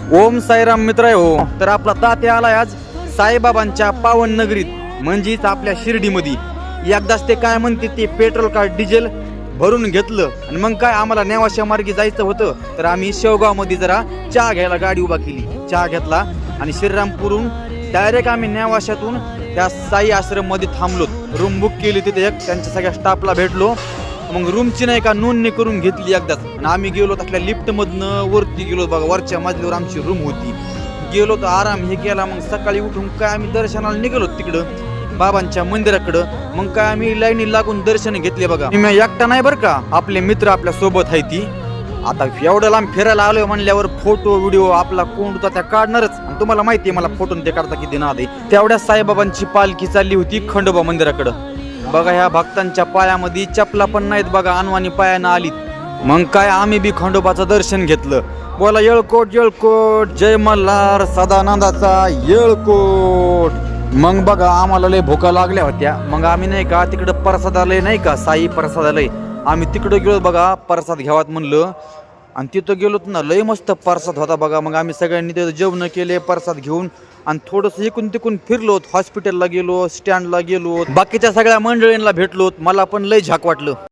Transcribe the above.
ओम साईराम मित्र हो. तर आपला तात्या आलाय आज साईबाबांच्या पावन नगरीत, म्हणजेच आपल्या शिर्डीमध्ये. एकदाच ते काय म्हणते ते पेट्रोल का डिझेल भरून घेतलं आणि मग काय आम्हाला नेवाशा मार्गी जायचं होतं. तर आम्ही शेवगावमध्ये जरा चहा घ्यायला गाडी उभा केली, चहा घेतला आणि श्रीरामपूरहून डायरेक्ट आम्ही नेवाशातून त्या साई आश्रम मध्ये थांबलो. रूम बुक केली तिथे एक, त्यांच्या सगळ्या स्टाफला भेटलो. मग रूमची नाही का नोंदणी करून घेतली एकदाच आणि आम्ही गेलो त्यातल्या लिफ्ट मधनं वरती गेलो बघा. वरच्या मजल्यावर आमची रूम होती. गेलो तर आराम हे केला. मग सकाळी उठून काय आम्ही दर्शनाला निघालो तिकडं बाबांच्या मंदिराकडं. मग काय आम्ही लाईनी लागून दर्शन घेतले बघा. मी एकटा नाही बरं का, आपले मित्र आपल्या सोबत आहे ती. आता एवढं लांब फिरायला आलोय म्हणल्यावर फोटो व्हिडिओ आपला कोण होता त्या काढणारच. तुम्हाला माहितीये मला फोटो ते काढता किती नाद आहे. तेवढ्या साईबाबांची पालखी चालली होती खंडोबा मंदिराकडं बघा. ह्या भक्तांच्या पायामध्ये चपला पण नाहीत बघा, अनवाणी पायानं आलीत. मग काय आम्ही बी खंडोबाचं दर्शन घेतलं. बोला येळकोट येळकोट, जय मल्हार सदानंदाचा येळकोट. मग बघा आम्हाला लय भुका लागल्या होत्या. मग आम्ही नाही का तिकडं प्रसादालय नाही का, साई प्रसादालय, आम्ही तिकडं गेलो बघा. प्रसाद घ्यावात म्हणलं आणि तिथं गेलो ना, लय मस्त प्रसाद होता बघा. मग आम्ही सगळ्यांनी तिथं जेवण केले प्रसाद घेऊन आणि थोडंसं इकून तिकून फिरलो. हॉस्पिटलला गेलो, स्टँडला गेलो, बाकीच्या सगळ्या मंडळींना भेटलो. मला पण लय झाक वाटलं.